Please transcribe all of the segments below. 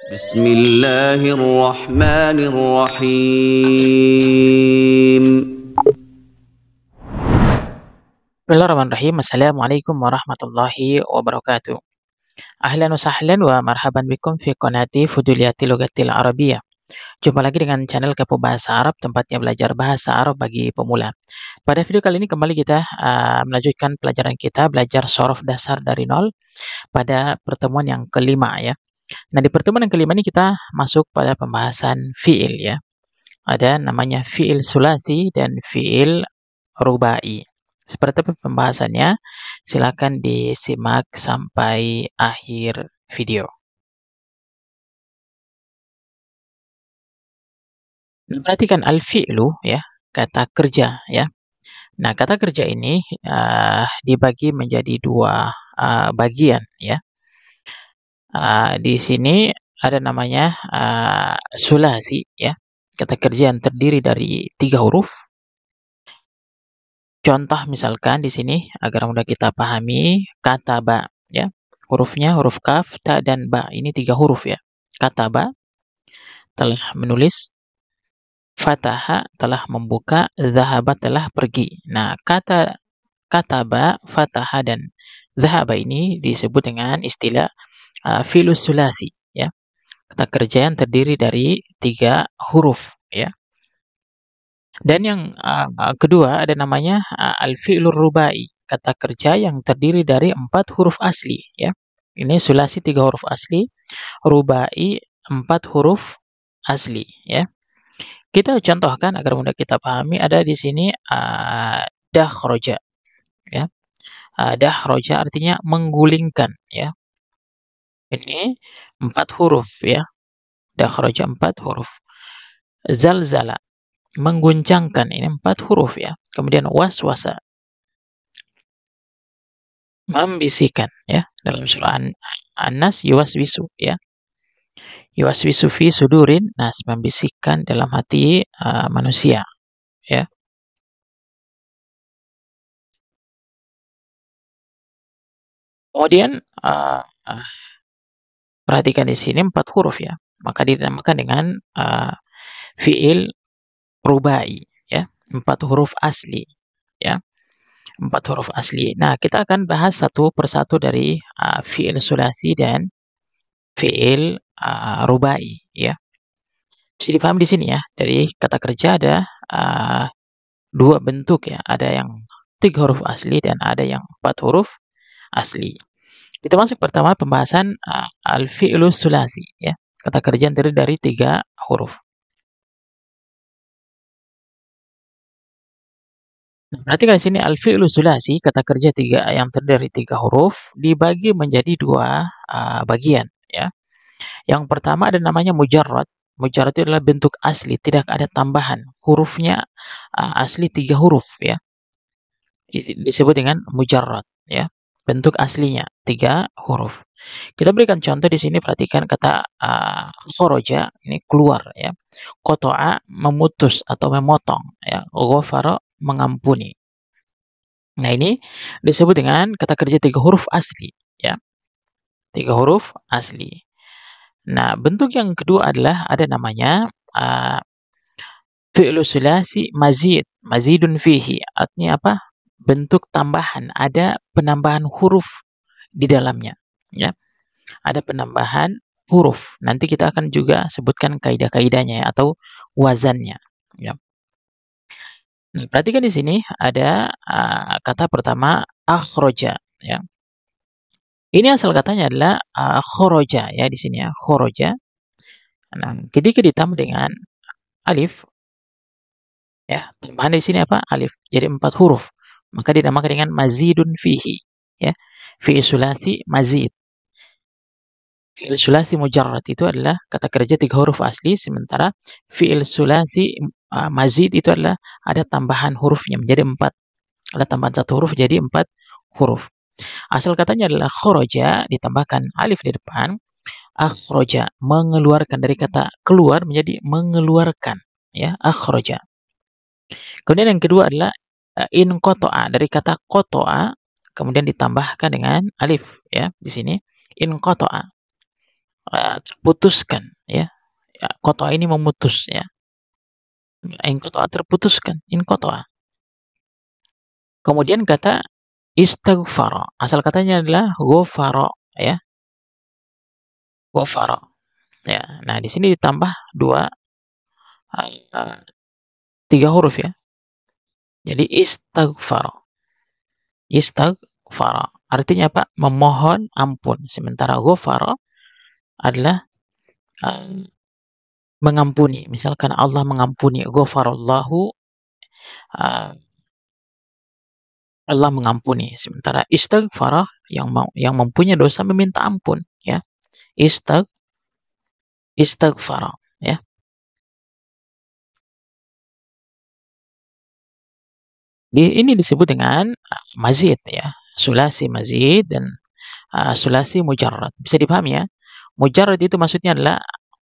Bismillahirrahmanirrahim. Bismillahirrahmanirrahim. Assalamualaikum warahmatullahi wabarakatuh. Ahlan wa sahlan wa marhaban bikum fi qanati Fuduliyati Lughatil Arabiyyah. Jumpa lagi dengan channel Kepo Bahasa Arab, tempatnya belajar bahasa Arab bagi pemula. Pada video kali ini kembali kita melanjutkan pelajaran kita belajar sorof dasar dari nol pada pertemuan yang kelima ya. Nah, di pertemuan yang kelima ini kita masuk pada pembahasan fiil ya. Ada namanya fiil sulasi dan fiil rubai. Seperti apa pembahasannya? Silakan disimak sampai akhir video. Nah, perhatikan al-fi'lu ya, kata kerja ya. Nah, kata kerja ini dibagi menjadi dua bagian ya. Di sini ada namanya sulasi ya, kata kerja yang terdiri dari 3 huruf. Contoh misalkan di sini agar mudah kita pahami, kata ba ya. Hurufnya huruf kaf, ta dan ba. Ini 3 huruf ya. Kata ba telah menulis, fataha telah membuka, zahaba telah pergi. Nah, kata ba, fataha dan zahaba ini disebut dengan istilah fi'lus sulasi ya. Kata kerja yang terdiri dari 3 huruf ya. Dan yang kedua ada namanya al-fi'lur rubai, kata kerja yang terdiri dari 4 huruf asli ya. Ini sulasi 3 huruf asli, rubai 4 huruf asli ya. Kita contohkan agar mudah kita pahami, ada di sini dakhroja ya. Dakhroja artinya menggulingkan ya. Ini 4 huruf ya. Dakhroja 4 huruf. Zalzala mengguncangkan, ini 4 huruf ya. Kemudian waswasa membisikkan ya, dalam surah An-Nas yuwaswisu ya. Yuwaswisu fi sudurin nas, membisikkan dalam hati manusia ya. Kemudian perhatikan di sini 4 huruf ya, maka dinamakan dengan fiil rubai ya, 4 huruf asli ya. 4 huruf asli. Nah, kita akan bahas satu persatu dari fiil sulasi dan fiil rubai ya. Bisa dipahami di sini ya, dari kata kerja ada 2 bentuk ya, ada yang 3 huruf asli dan ada yang 4 huruf asli. Kita masuk pertama pembahasan al-fi'lu sulasi ya, kata kerja yang terdiri dari 3 huruf. Nah, perhatikan di sini al-fi'lu sulasi, kata kerja yang terdiri dari 3 huruf dibagi menjadi 2 bagian ya. Yang pertama ada namanya mujarrad. Mujarrad itu adalah bentuk asli, tidak ada tambahan. Hurufnya asli 3 huruf ya. Disebut dengan mujarrad ya. Bentuk aslinya 3 huruf. Kita berikan contoh di sini, perhatikan kata khoroja, ini keluar ya. Qata'a memutus atau memotong ya. Ghafara mengampuni. Nah, ini disebut dengan kata kerja 3 huruf asli ya. 3 huruf asli. Nah, bentuk yang kedua adalah ada namanya fi'lu sulasi mazid, mazidun fihi. Artinya apa? Bentuk tambahan, ada penambahan huruf di dalamnya ya. Ada penambahan huruf. Nanti kita akan juga sebutkan kaidah-kaidahnya ya, atau wazannya ya. Nah, perhatikan di sini ada kata pertama akhroja ya. Ini asal katanya adalah khoroja ya, di sini ya, khoroja. Nah, ketika ditambah dengan alif ya, tambahan di sini apa? Alif. Jadi 4 huruf. Maka dinamakan dengan mazidun fihi ya. Fi'il sulasi mazid. Fi'il sulasi mujarrad itu adalah kata kerja 3 huruf asli, sementara fi'il sulasi mazid itu adalah ada tambahan hurufnya menjadi 4. Ada tambahan 1 huruf jadi 4 huruf. Asal katanya adalah khoroja, ditambahkan alif di depan. Akhroja, mengeluarkan, dari kata keluar menjadi mengeluarkan ya, akhroja. Kemudian yang kedua adalah inqata'a, dari kata qata'a kemudian ditambahkan dengan alif ya, di sini inqata'a. terputuskan, ya. Ya, qata'a ini memutus, ya. Inqata'a terputuskan, inqata'a. Kemudian kata istaghfara, asal katanya adalah ghafara, ya. Ghafara, ya. Nah, di sini ditambah 2, 3 huruf, ya. Jadi istaghfara. Istaghfara. Artinya apa? Memohon ampun. Sementara ghafara adalah mengampuni. Misalkan Allah mengampuni, ghafarallahu, Allah mengampuni. Sementara istighfar yang mempunyai dosa meminta ampun, ya. Istag istighfar, ya. Ini disebut dengan mazid, ya. Sulasi mazid dan sulasi mujarrad. Bisa dipahami, ya. Mujarrad itu maksudnya adalah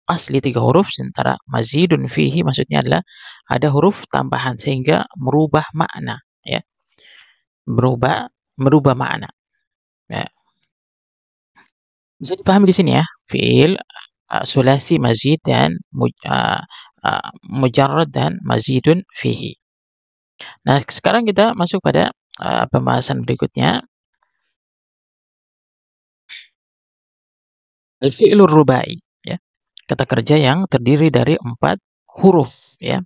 asli 3 huruf, sementara mazidun fihi maksudnya adalah ada huruf tambahan sehingga merubah makna, ya. Merubah merubah makna, ya. Bisa dipahami di sini, ya. Fiil sulasi mazid dan mujarrad dan mazidun fihi. Nah, sekarang kita masuk pada pembahasan berikutnya. Al-fi'lur rubai, ya. Kata kerja yang terdiri dari 4 huruf, ya.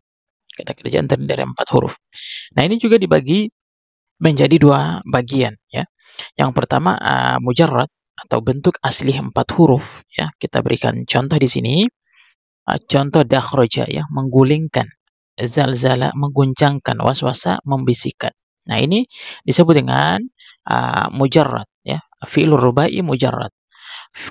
Kata kerja yang terdiri dari 4 huruf. Nah, ini juga dibagi menjadi 2 bagian, ya. Yang pertama mujarrad atau bentuk asli 4 huruf, ya. Kita berikan contoh di sini. Contoh dakhraja, ya, menggulingkan, zalzala mengguncangkan, waswasa membisikkan. Nah, ini disebut dengan mujarrad, ya, fi'lur rubai mujarrad.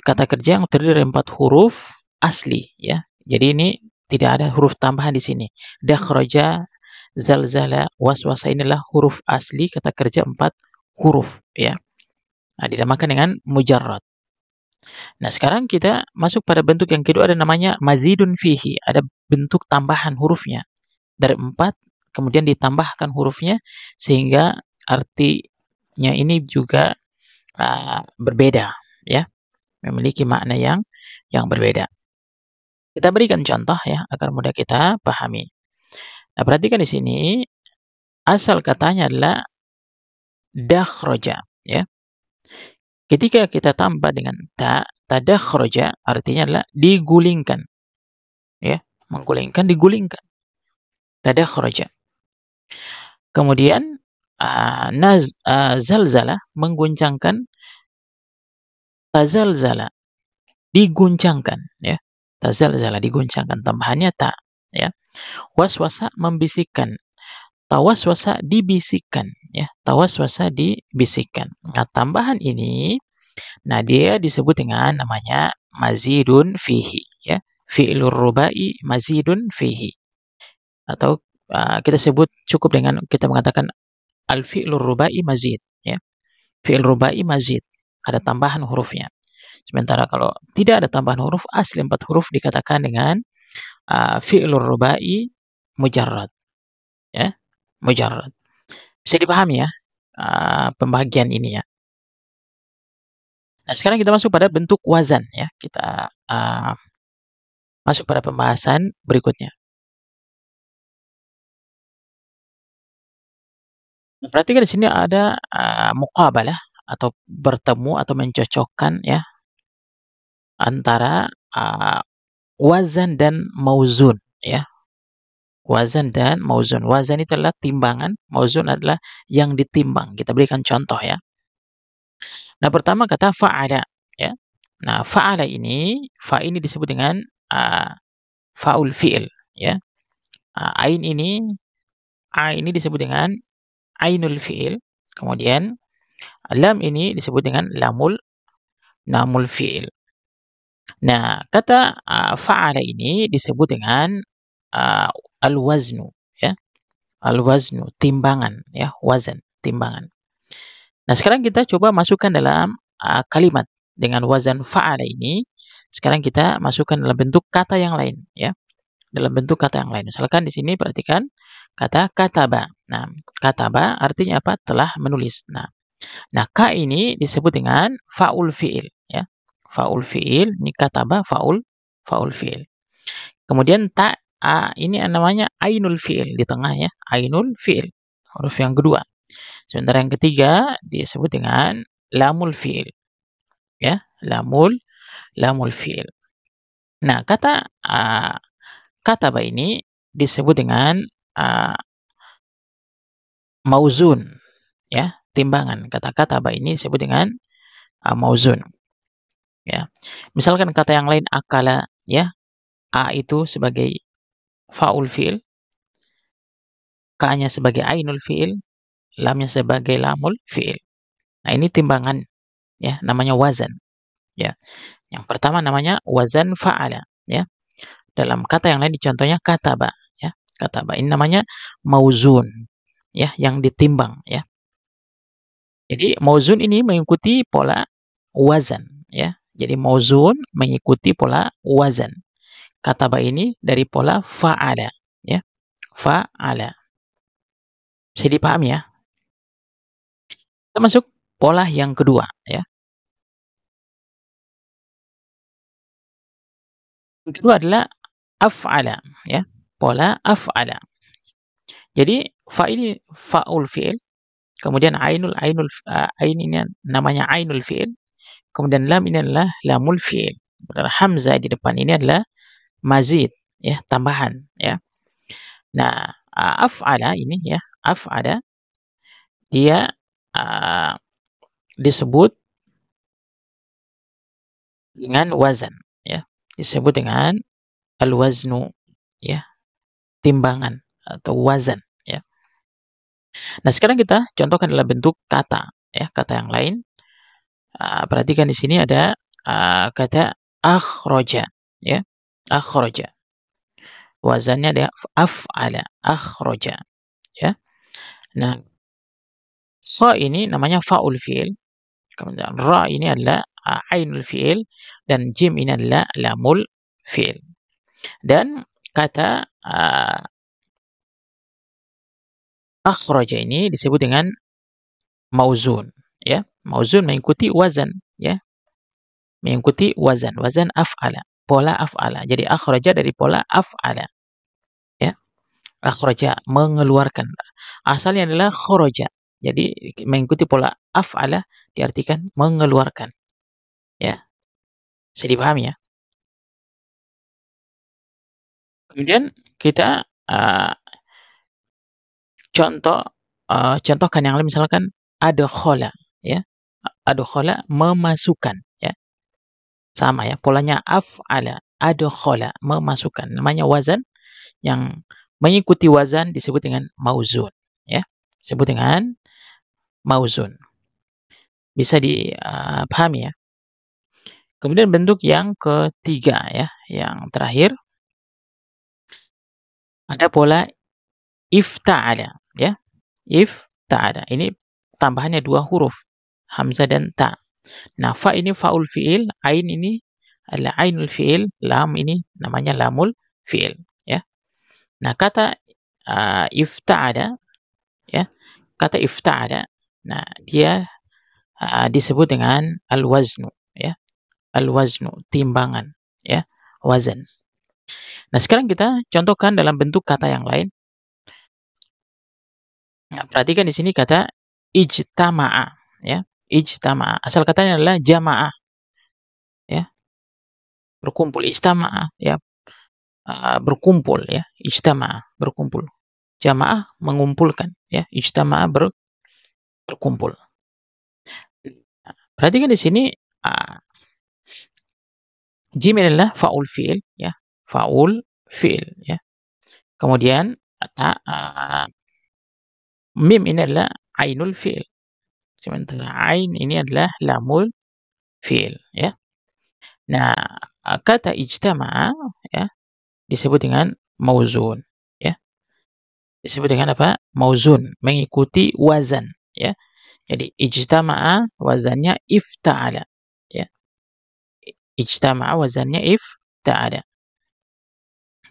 Kata kerja yang terdiri dari 4 huruf asli, ya. Jadi ini tidak ada huruf tambahan di sini. Dakhraja, zalzala, waswasa inilah huruf asli kata kerja 4 huruf, ya. Nah, dinamakan dengan mujarrad. Nah, sekarang kita masuk pada bentuk yang kedua, ada namanya mazidun fihi. Ada bentuk tambahan hurufnya. Dari 4, kemudian ditambahkan hurufnya, sehingga artinya ini juga berbeda, ya. Memiliki makna yang berbeda. Kita berikan contoh, ya, agar mudah kita pahami. Nah, perhatikan di sini, asal katanya adalah dakhraja, ya. Ketika kita tambah dengan tadakhraja artinya adalah digulingkan, ya, menggulingkan, digulingkan. Tadakhraja. Kemudian zalzala mengguncangkan, tazalzala diguncangkan, ya. Tazalzala diguncangkan, tambahannya ta, ya. Waswasa membisikkan, tawaswasa dibisikkan, ya. Tawaswasa dibisikkan. Nah, tambahan ini, nah, dia disebut dengan namanya mazidun fihi, ya. Fi'lur rubai mazidun fihi. Atau kita sebut cukup dengan kita mengatakan al-fi'lur rubai mazid, ya. Fi'il rubai mazid, ada tambahan hurufnya. Sementara kalau tidak ada tambahan huruf, asli 4 huruf dikatakan dengan fi'lur rubai mujarrad, ya. Mujarrad. Bisa dipahami, ya, pembagian ini, ya. Nah, sekarang kita masuk pada bentuk wazan, ya. Kita masuk pada pembahasan berikutnya. Nah, perhatikan di sini ada muqabalah atau bertemu atau mencocokkan, ya, antara wazan dan mauzun, ya. Wazan dan mauzun. Wazan itu adalah timbangan, mauzun adalah yang ditimbang. Kita berikan contoh, ya. Nah, pertama kata fa'ala, ya. Nah, fa'ala ini, fa ini disebut dengan faul fi'il, ya. Ain ini, a ini disebut dengan ainul fi'il. Kemudian lam ini disebut dengan lamul fi'il. Nah, kata fa'ala ini disebut dengan al-waznu, ya. Al-waznu, timbangan, ya, wazan, timbangan. Nah, sekarang kita coba masukkan dalam kalimat dengan wazan fa'ala ini. Sekarang kita masukkan dalam bentuk kata yang lain, ya. Dalam bentuk kata yang lain. Misalkan di sini perhatikan kata kataba. Nah, kataba artinya apa? Telah menulis. Nah, ka ini disebut dengan faul fi'il, ya. faul fiil, ini kataba faul fiil. Kemudian ta ini namanya ainul fiil di tengah ya, ainul fiil, huruf yang kedua. Sementara yang ketiga disebut dengan lamul fiil ya, lamul fiil. Nah, kata kataba ini disebut dengan mauzun ya, timbangan. Kata kataba ini disebut dengan mauzun ya. Misalkan kata yang lain akala ya, a itu sebagai faul fiil, ka-nya sebagai ainul fiil, lamnya sebagai lamul fiil. Nah, ini timbangan ya, namanya wazan ya. Yang pertama namanya wazan fa'ala ya. Dalam kata yang lain contohnya kataba ya. Kataba ini namanya mauzun ya, yang ditimbang ya. Jadi mauzun ini mengikuti pola wazan ya. Jadi mauzun mengikuti pola wazan. Kataba ini dari pola fa'ala ya. Fa'ala. Bisa dipahami ya? Kita masuk pola yang kedua ya. Yang kedua adalah af'ala ya. Pola af'ala. Jadi fa ini faul fi'il, kemudian ain ini namanya ainul fi'il, kemudian lam ini adalah lamul fi'il. Hamzah di depan ini adalah mazid ya, tambahan ya. Nah, af'ala ini ya, af'ala dia disebut dengan wazan ya. Disebut dengan al-waznu ya, timbangan atau wazan ya. Nah, sekarang kita contohkan dalam bentuk kata ya, kata yang lain. Perhatikan di sini ada kata akhroja ya, akhroja. Wazannya ada af'ala, akhroja ya. Nah, kha ini namanya faul fi'il, kemudian ra ini adalah ainul fi'il, dan jim ini adalah lamul fi'il. Dan kata akhraja ini disebut dengan mauzun ya. Mauzun mengikuti wazan ya. Mengikuti wazan af'ala, pola af'ala. Jadi akhraja dari pola af'ala ya. Akhraja mengeluarkan. Asalnya adalah kharaja. Jadi mengikuti pola af'ala diartikan mengeluarkan ya. Bisa dipahami ya. Kemudian kita contohkan yang lain, misalkan adkhala ya. Adkhala memasukkan ya. Sama ya, polanya af'ala, adkhala memasukkan. Namanya wazan yang mengikuti wazan disebut dengan mauzun ya. Disebut dengan mauzun. Bisa dipahami ya. Kemudian bentuk yang ketiga ya, yang terakhir ada pola ifta'ala ya. Ifta'ala. Ini tambahannya 2 huruf, hamzah dan ta. Nah, fa ini faul fi'il, ain ini adalah ainul fi'il, lam ini namanya lamul fi'il ya. Nah, kata ifta'ala ya, kata ifta'ala, nah dia disebut dengan al-waznu ya. Al-waznu, timbangan ya, wazan. Nah, sekarang kita contohkan dalam bentuk kata yang lain. Nah, perhatikan di sini kata ijtama'a ya. Ijtama'a. Asal katanya adalah jama'ah ya. Berkumpul, ijtama'a ya. Berkumpul ya. Ijtama'a, berkumpul. Jamaah mengumpulkan ya. Ijtama'a berkumpul. Nah, perhatikan di sini jim adalah faul fi'il ya. Faul fi'il ya. Kemudian mim ini adalah ainul fi'il. Sementara ain ini adalah lamul fi'il ya. Nah, kata ijtama'a ya disebut dengan mauzun ya. Disebut dengan apa? Mauzun, mengikuti wazan ya. Jadi ijtama'a wazannya ifta'ala ya. Ijtama'a wazannya ifta'ala.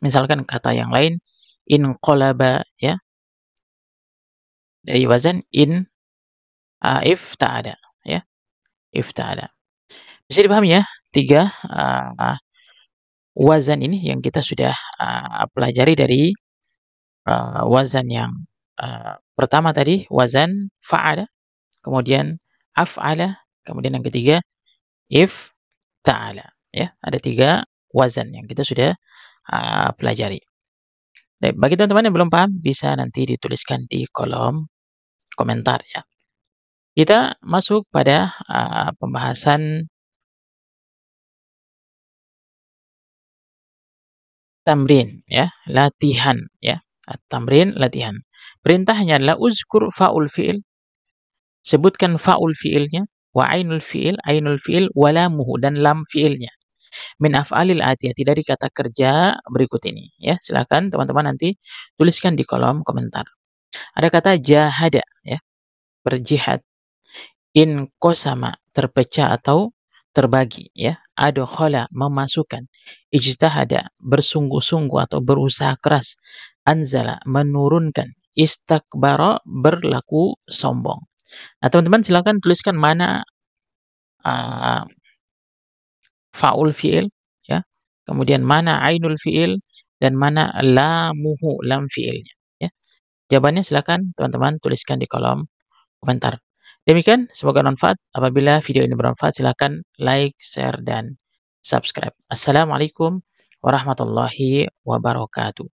Misalkan kata yang lain inqalaba ya. Dari wazan ifta'ala ya. Ifta'ala. Bisa dipahami ya tiga wazan ini yang kita sudah pelajari dari wazan yang pertama tadi, wazan fa'ala, kemudian af'ala, kemudian yang ketiga ifta'ala. Ya, ada 3 wazan yang kita sudah pelajari. Baik, bagi teman-teman yang belum paham, bisa nanti dituliskan di kolom komentar ya. Kita masuk pada pembahasan tamrin ya, latihan ya. Tamrin, latihan. Perintahnya adalah uzkur fa'ul fi'il, sebutkan fa'ul fi'ilnya, wa ainul fi'il, wa lamuhu, dan lam fi'ilnya. Min af'alil atiyati, dari kata kerja berikut ini ya. Silakan teman-teman nanti tuliskan di kolom komentar. Ada kata jahada ya, berjihad. In qasama, terpecah atau terbagi ya. Adkhala, memasukkan. Ijtahada, bersungguh-sungguh atau berusaha keras. Anzala, menurunkan. Istakbara, berlaku sombong. Nah, teman-teman silakan tuliskan mana fa'ul fi'il ya, kemudian mana ainul fi'il, dan mana lamuhu, lam fi'ilnya ya. Jawabannya silakan teman-teman tuliskan di kolom komentar. Demikian, semoga bermanfaat. Apabila video ini bermanfaat, silakan like, share, dan subscribe. Assalamualaikum warahmatullahi wabarakatuh.